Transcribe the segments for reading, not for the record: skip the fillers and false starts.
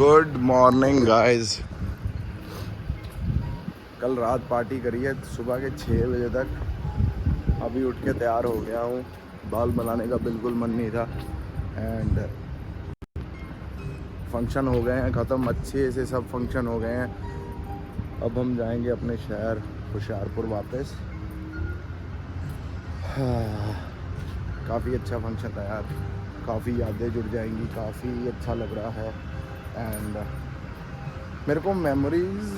Good morning guys. कल रात party करी है सुबह के 6 बजे तक। अभी उठ के तैयार हो गया हूँ। बाल बनाने का बिल्कुल मन नहीं था एंड फंक्शन हो गए हैं ख़त्म, अच्छे से सब फंक्शन हो गए हैं। अब हम जाएंगे अपने शहर होशियारपुर वापस। काफ़ी अच्छा फंक्शन था यार, काफ़ी यादें जुड़ जाएंगी, काफ़ी अच्छा लग रहा है। एंड मेरे को मेमोरीज़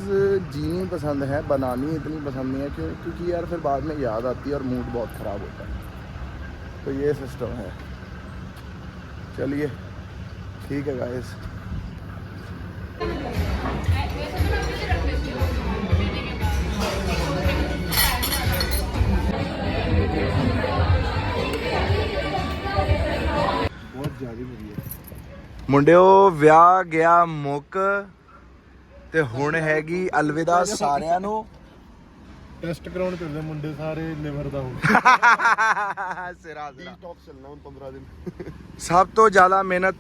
जीनी पसंद है, बनानी इतनी पसंद नहीं है क्योंकि यार फिर बाद में याद आती है और मूड बहुत ख़राब होता है। तो ये सिस्टम है। चलिए ठीक है गाइस। बहुत ज़्यादा बुरी है मुंडिओ, ਵਿਆਹ ਗਿਆ ਮੁੱਕ ਤੇ ਹੁਣ ਹੈਗੀ ਅਲਵਿਦਾ ਸਾਰਿਆਂ ਨੂੰ। ਟੈਸਟ ਕਰਾਉਣ ਚੱਲਦੇ ਮੁੰਡੇ ਸਾਰੇ ਲਿਵਰ ਦਾ ਹੁਣ ਸਿਰਾ ਡੀਟੌਕਸ ਚੱਲਣਾ ਹੁਣ 15 ਦਿਨ। ਸਭ ਤੋਂ ਜ਼ਿਆਦਾ ਮਿਹਨਤ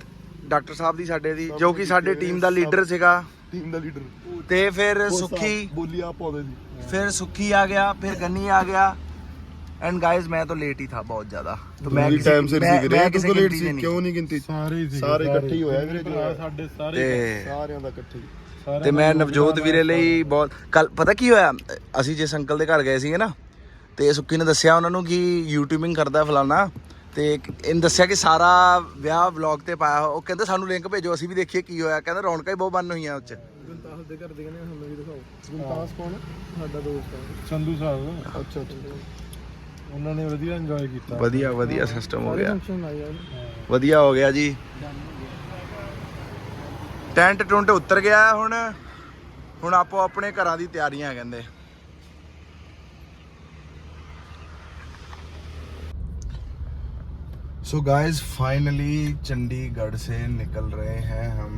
ਡਾਕਟਰ ਸਾਹਿਬ ਦੀ ਸਾਡੇ ਦੀ, ਜੋ ਕਿ ਸਾਡੇ ਟੀਮ ਦਾ ਲੀਡਰ ਸੀਗਾ। ਟੀਮ ਦਾ ਲੀਡਰ ਤੇ ਫਿਰ ਸੁੱਖੀ ਬੋਲੀ ਆ ਪੌਦੇ ਦੀ, फिर सुखी आ गया, फिर गन्नी आ गया। एंड गाइस मैं तो लेट ही था बहुत ज्यादा, तो मैं किसी टाइम से सीख रहे किसी तो लेट गिनती ਸੀ में नहीं। ਕਿਉਂ ਨਹੀਂ ਗਿਣਤੀ? ਸਾਰੇ ਇਕੱਠੇ ਹੀ ਹੋਇਆ ਵੀਰੇ, ਸਾਡੇ ਸਾਰੇ ਤੇ ਸਾਰਿਆਂ ਦਾ ਇਕੱਠੇ ਹੀ। ਤੇ ਮੈਂ ਨਵਜੋਤ ਵੀਰੇ ਲਈ ਬਹੁਤ ਕੱਲ ਪਤਾ ਕੀ ਹੋਇਆ, ਅਸੀਂ ਜਿਸ ਅੰਕਲ ਦੇ ਘਰ ਗਏ ਸੀਗੇ ਨਾ, ਤੇ ਸੁੱਖੀ ਨੇ ਦੱਸਿਆ ਉਹਨਾਂ ਨੂੰ ਕਿ ਯੂਟਿਊਬਿੰਗ ਕਰਦਾ ਫਲਾਣਾ, ਤੇ ਇਹਨੇ ਦੱਸਿਆ ਕਿ ਸਾਰਾ ਵਿਆਹ ਵਲੌਗ ਤੇ ਪਾਇਆ। ਉਹ ਕਹਿੰਦੇ ਸਾਨੂੰ ਲਿੰਕ ਭੇਜੋ ਅਸੀਂ ਵੀ ਦੇਖੀਏ ਕੀ ਹੋਇਆ। ਕਹਿੰਦਾ ਰੌਣਕਾਂ ਹੀ ਬਹੁਤ ਬੰਨ ਹੋਈਆਂ ਉਹ 'ਚ। ਗੁਲਤਾਸ ਦੇ ਘਰ ਦੇ ਕਹਿੰਦੇ ਸਾਨੂੰ ਵੀ ਦਿਖਾਓ। ਗੁਲਤਾਸ ਕੌਣ? ਸਾਡਾ ਦੋਸਤ ਹੈ ਸੰਧੂ ਸਾਹਿਬ। ਅੱਛਾ ਅੱਛਾ, ਉਹਨਾਂ ਨੇ ਵਧੀਆ ਇੰਜੋਏ ਕੀਤਾ। ਵਧੀਆ ਸਿਸਟਮ ਹੋ ਗਿਆ, ਵਧੀਆ ਹੋ ਗਿਆ ਜੀ। ਟੈਂਟ ਟੁੰਟ ਉਤਰ ਗਿਆ। ਹੁਣ ਆਪੋ ਆਪਣੇ ਘਰਾਂ ਦੀ ਤਿਆਰੀਆਂ ਕਹਿੰਦੇ। सो गाइस फाइनली चंडीगढ़ से निकल रहे हैं हम।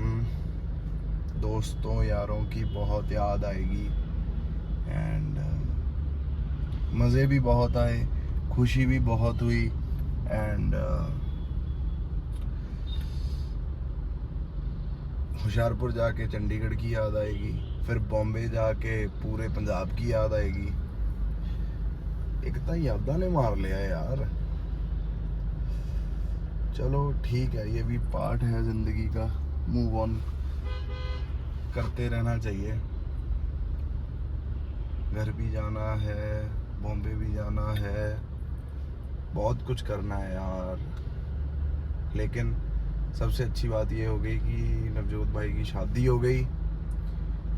दोस्तों यारों की बहुत याद आएगी एंड मज़े भी बहुत आए, खुशी भी बहुत हुई एंड होशियारपुर जाके चंडीगढ़ की याद आएगी, फिर बॉम्बे जाके पूरे पंजाब की याद आएगी। एक तो यादा ने मार लिया यार। चलो ठीक है, ये भी पार्ट है ज़िंदगी का, मूव ऑन करते रहना चाहिए। घर भी जाना है, बॉम्बे भी जाना है, बहुत कुछ करना है यार। लेकिन सबसे अच्छी बात ये हो गई कि नवजोत भाई की शादी हो गई,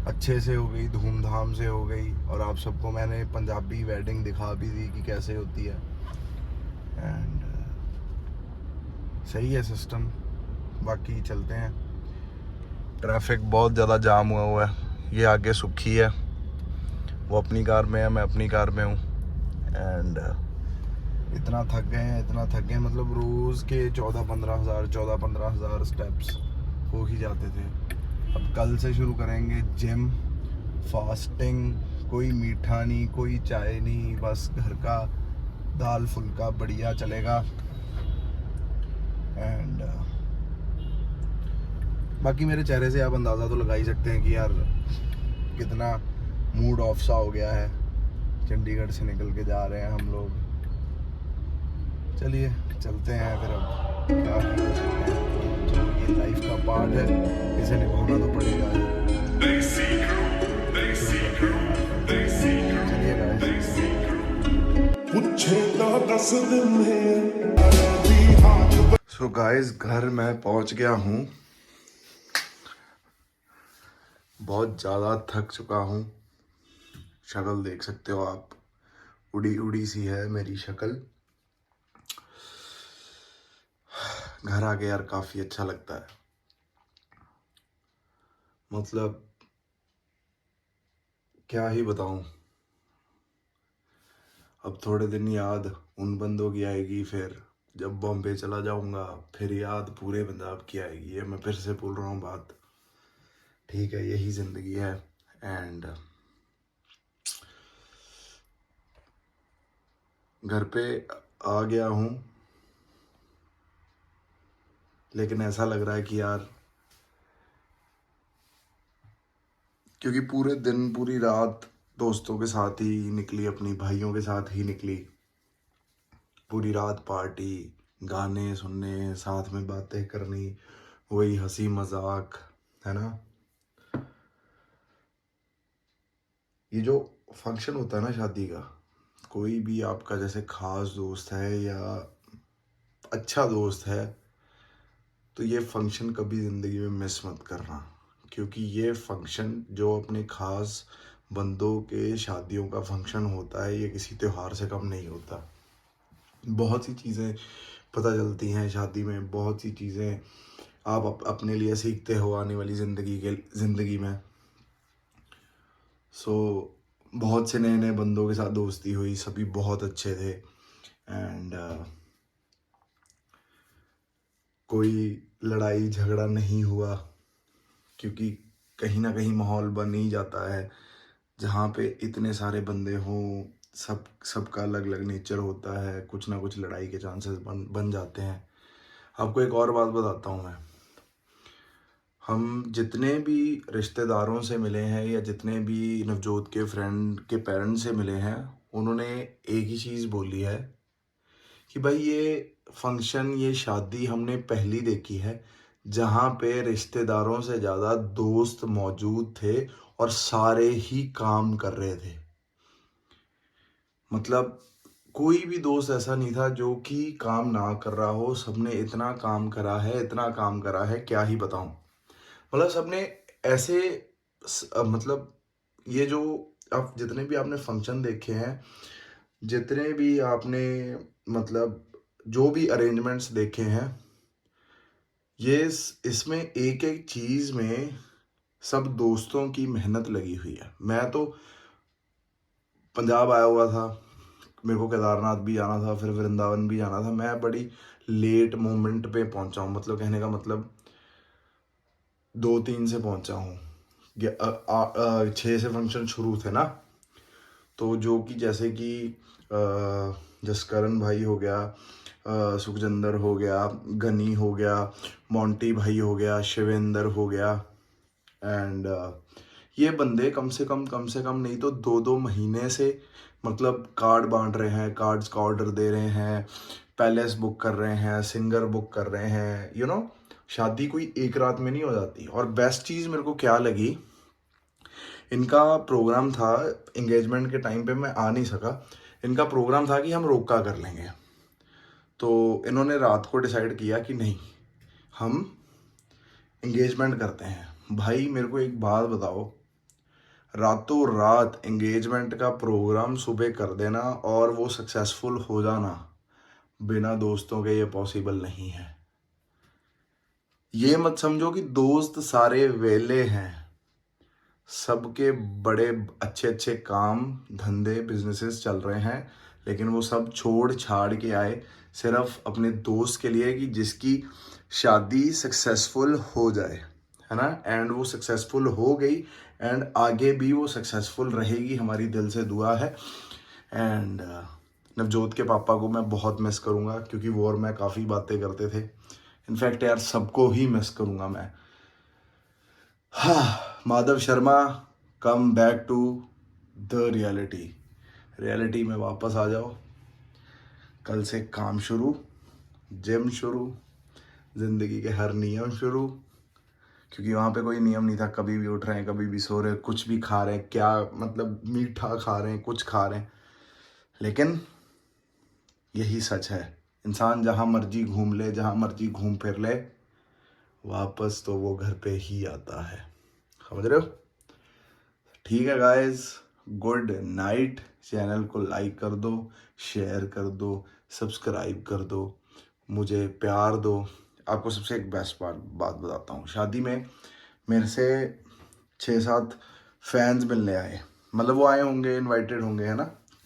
अच्छे से हो गई, धूमधाम से हो गई। और आप सबको मैंने पंजाबी वेडिंग दिखा भी दी कि कैसे होती है एंड सही है सिस्टम। बाकी चलते हैं। ट्रैफिक बहुत ज़्यादा जाम हुआ है। ये आगे सुखी है, वो अपनी कार में है, मैं अपनी कार में हूँ एंड इतना थक गए मतलब रोज़ के 14-15 हज़ार स्टेप्स हो ही जाते थे। अब कल से शुरू करेंगे जिम, फास्टिंग, कोई मीठा नहीं, कोई चाय नहीं, बस घर का दाल फुल्का बढ़िया चलेगा एंड बाकी मेरे चेहरे से आप अंदाज़ा तो लगा ही सकते हैं कि यार कितना मूड ऑफ सा हो गया है। चंडीगढ़ से निकल के जा रहे हैं हम लोग। चलिए चलते हैं फिर। अब क्या कर सकते हैं, तो ये लाइफ का पार्ट है, इसे निभाना तो पड़ेगा। चलिए गाइस। सो गाइस घर मैं पहुंच गया हूँ। बहुत ज़्यादा थक चुका हूँ। शक्ल देख सकते हो आप, उड़ी उड़ी सी है मेरी शक्ल। घर आके यार काफ़ी अच्छा लगता है। मतलब क्या ही बताऊँ। अब थोड़े दिन याद उन बंदों की आएगी, फिर जब बॉम्बे चला जाऊंगा फिर याद पूरे पंजाब की आएगी। ये मैं फिर से बोल रहा हूँ बात, ठीक है, यही ज़िंदगी है एंड घर पे आ गया हूँ। लेकिन ऐसा लग रहा है कि यार क्योंकि पूरे दिन पूरी रात दोस्तों के साथ ही निकली, अपनी भाइयों के साथ ही निकली, पूरी रात पार्टी, गाने सुनने, साथ में बातें करनी, वही हंसी मजाक, है ना। ये जो फंक्शन होता है ना शादी का, कोई भी आपका जैसे खास दोस्त है या अच्छा दोस्त है, तो ये फंक्शन कभी ज़िंदगी में मिस मत करना, क्योंकि ये फंक्शन जो अपने खास बंदों के शादियों का फंक्शन होता है, ये किसी त्योहार से कम नहीं होता। बहुत सी चीज़ें पता चलती हैं शादी में, बहुत सी चीज़ें आप अपने लिए सीखते हो आने वाली ज़िंदगी में। सो बहुत से नए नए बंदों के साथ दोस्ती हुई, सभी बहुत अच्छे थे। एंड कोई लड़ाई झगड़ा नहीं हुआ, क्योंकि कहीं ना कहीं माहौल बन ही जाता है जहाँ पे इतने सारे बंदे हों, सबका अलग अलग नेचर होता है, कुछ ना कुछ लड़ाई के चांसेस बन जाते हैं। आपको एक और बात बताता हूँ मैं, हम जितने भी रिश्तेदारों से मिले हैं या जितने भी नवजोत के फ्रेंड के पेरेंट्स से मिले हैं, उन्होंने एक ही चीज़ बोली है कि भाई ये फंक्शन, ये शादी हमने पहली देखी है जहाँ पे रिश्तेदारों से ज़्यादा दोस्त मौजूद थे और सारे ही काम कर रहे थे। मतलब कोई भी दोस्त ऐसा नहीं था जो कि काम ना कर रहा हो, सबने इतना काम करा है, इतना काम करा है, क्या ही बताऊं। मतलब सबने ऐसे मतलब ये जो आप जितने भी आपने फंक्शन देखे हैं, जितने भी आपने मतलब जो भी अरेंजमेंट्स देखे हैं, ये इसमें एक एक चीज़ में सब दोस्तों की मेहनत लगी हुई है। मैं तो पंजाब आया हुआ था, मेरे को केदारनाथ भी जाना था, फिर वृंदावन भी जाना था। मैं बड़ी लेट मोमेंट पे पहुंचा हूँ, मतलब कहने का मतलब 2-3 से पहुंचा हूँ। 6 से फंक्शन शुरू थे ना, तो जो कि जैसे कि जसकरण भाई हो गया, सुखजिंदर हो गया, गनी हो गया, मोंटी भाई हो गया, शिवेंद्र हो गया, एंड ये बंदे कम से कम नहीं तो 2-2 महीने से मतलब कार्ड बांट रहे हैं, कार्ड्स का ऑर्डर दे रहे हैं, पैलेस बुक कर रहे हैं, सिंगर बुक कर रहे हैं, यू नो। शादी कोई एक रात में नहीं हो जाती। और बेस्ट चीज़ मेरे को क्या लगी, इनका प्रोग्राम था, एंगेजमेंट के टाइम पे मैं आ नहीं सका, इनका प्रोग्राम था कि हम रोका कर लेंगे। तो इन्होंने रात को डिसाइड किया कि नहीं, हम एंगेजमेंट करते हैं। भाई मेरे को एक बात बताओ, रातों रात एंगेजमेंट का प्रोग्राम सुबह कर देना और वो सक्सेसफुल हो जाना बिना दोस्तों के ये पॉसिबल नहीं है। ये मत समझो कि दोस्त सारे वेले हैं, सबके बड़े अच्छे अच्छे काम धंधे बिजनेसेस चल रहे हैं, लेकिन वो सब छोड़ छाड़ के आए सिर्फ अपने दोस्त के लिए कि जिसकी शादी सक्सेसफुल हो जाए, है ना। एंड वो सक्सेसफुल हो गई, एंड आगे भी वो सक्सेसफुल रहेगी, हमारी दिल से दुआ है। एंड नवजोत के पापा को मैं बहुत मिस करूँगा, क्योंकि वो और मैं काफ़ी बातें करते थे। इनफैक्ट यार सबको ही मिस करूँगा मैं। हाँ, Madhav Sharma, come back to the reality में वापस आ जाओ। कल से काम शुरू, जिम शुरू, ज़िंदगी के हर नियम शुरू, क्योंकि वहाँ पे कोई नियम नहीं था, कभी भी उठ रहे हैं, कभी भी सो रहे हैं, कुछ भी खा रहे हैं, क्या मतलब मीठा खा रहे हैं, कुछ खा रहे हैं। लेकिन यही सच है, इंसान जहाँ मर्जी घूम ले, जहाँ मर्जी घूम फिर ले, वापस तो वो घर पे ही आता है। समझ रहे हो? ठीक है गाइस, गुड नाइट। चैनल को लाइक कर दो, शेयर कर दो, सब्सक्राइब कर दो, मुझे प्यार दो। आपको सबसे एक बेस्ट बात बताता हूँ, शादी में मेरे से 6-7 फैंस मिलने आए। मतलब वो आए होंगे, इनवाइटेड होंगे, है ना,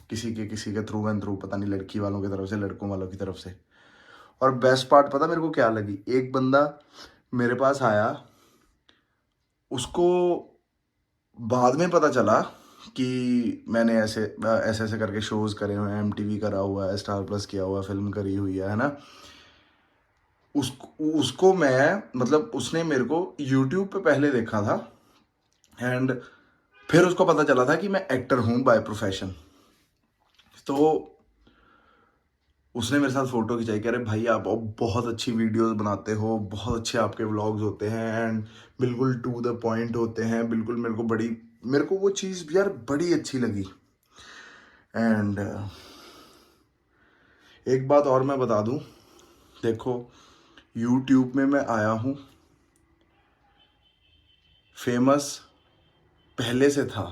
किसी के थ्रू पता नहीं, लड़की वालों की तरफ से, लड़कों वालों की तरफ से। और बेस्ट पार्ट पता मेरे को क्या लगी, एक बंदा मेरे पास आया, उसको बाद में पता चला कि मैंने ऐसे ऐसे करके शोज़ करे हुए हैं, MTV करा हुआ है, स्टार प्लस किया हुआ है, फिल्म करी हुई है ना। उसको मैं मतलब उसने मेरे को YouTube पे पहले देखा था, एंड फिर उसको पता चला था कि मैं एक्टर हूँ बाय प्रोफेशन। तो उसने मेरे साथ फ़ोटो खिंचाई, कह रहे भाई आप बहुत अच्छी वीडियोस बनाते हो, बहुत अच्छे आपके व्लॉग्स होते हैं एंड बिल्कुल टू द पॉइंट होते हैं, बिल्कुल मेरे को वो चीज़ यार बड़ी अच्छी लगी। एंड एक बात और मैं बता दूं, देखो यूट्यूब में मैं आया हूँ, फेमस पहले से था,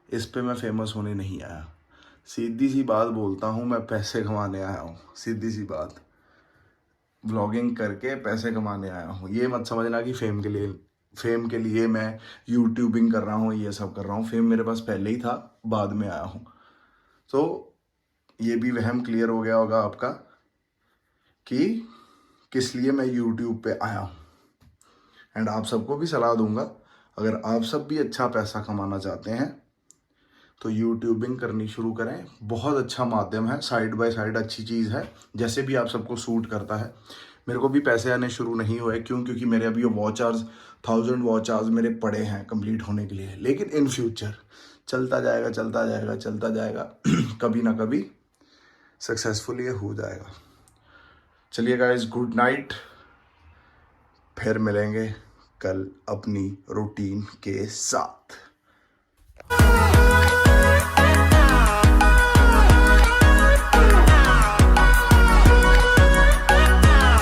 इस पे मैं फेमस होने नहीं आया। सीधी सी बात बोलता हूँ, मैं पैसे कमाने आया हूँ, सीधी सी बात, व्लॉगिंग करके पैसे कमाने आया हूँ। ये मत समझना कि फेम के लिए मैं यूट्यूबिंग कर रहा हूँ, ये सब कर रहा हूँ। फेम मेरे पास पहले ही था, बाद में आया हूँ। तो ये भी वहम क्लियर हो गया होगा आपका कि किस लिए मैं यूट्यूब पे आया हूँ। एंड आप सबको भी सलाह दूंगा, अगर आप सब भी अच्छा पैसा कमाना चाहते हैं तो यूट्यूबिंग करनी शुरू करें। बहुत अच्छा माध्यम है, साइड बाय साइड अच्छी चीज़ है, जैसे भी आप सबको सूट करता है। मेरे को भी पैसे आने शुरू नहीं हुए, क्योंकि मेरे अभी वॉच आवर्स 1000 वॉच आवर्स मेरे पड़े हैं कंप्लीट होने के लिए। लेकिन इन फ्यूचर चलता जाएगा चलता जाएगा चलता जाएगा कभी ना कभी सक्सेसफुल ये हो जाएगा। चलिए गाइस, गुड नाइट, फिर मिलेंगे कल अपनी रूटीन के साथ।